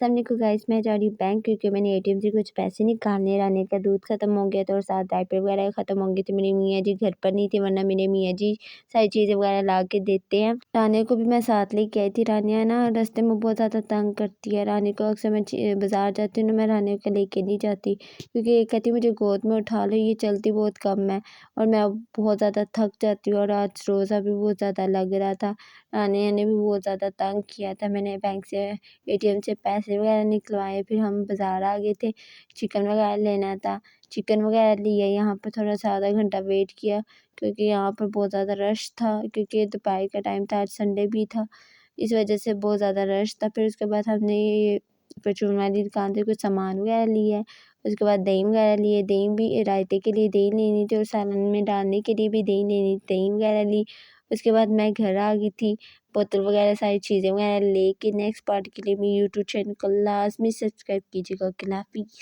सामने को गाइस मैं जा रही हूँ बैंक क्योंकि मैंने एटीएम से कुछ पैसे निकालने रानी का दूध खत्म हो गया था और साथ डायपर वगैरह खत्म हो गए थे। मेरे मियाँ जी घर पर नहीं थे वरना मेरे मियाँ जी सारी चीज़ें वगैरह ला के देते हैं। रानी को भी मैं साथ लेके आई थी। रानिया ना रास्ते में बहुत ज़्यादा तंग करती है। रानी को अक्सर मैं बाजार जाती हूँ ना मैं रानी को लेके नहीं जाती क्योंकि ये कहती मुझे गोद में उठा लो, ये चलती बहुत कम है और मैं अब बहुत ज़्यादा थक जाती हूँ और आज रोज़ा भी बहुत ज़्यादा लग रहा था। रानिया ने भी बहुत ज़्यादा तंग किया था। मैंने बैंक से एटीएम से पैसे वगैरह निकलवाए, फिर हम बाज़ार आ गए थे, चिकन वगैरह लेना था, चिकन वगैरह लिया। यहाँ पर थोड़ा सा आधा घंटा वेट किया क्योंकि यहाँ पर बहुत ज़्यादा रश था क्योंकि दोपहर का टाइम था, आज संडे भी था, इस वजह से बहुत ज़्यादा रश था। फिर उसके बाद हमने ये परचून वाली दुकान से कुछ सामान वगैरह लिया, उसके बाद दही वगैरह लिए, दही भी रायते के लिए दही लेनी थी और सालन में डालने के लिए भी दही लेनी थी, दही वगैरह ली। उसके बाद मैं घर आ गई थी, बोतल वगैरह सारी चीज़ें वगैरह लेके नेक्स्ट पार्ट के लिए मेरे यूट्यूब चैनल को लाज़मी सब्सक्राइब कीजिएगा। अल्लाह हाफ़िज़।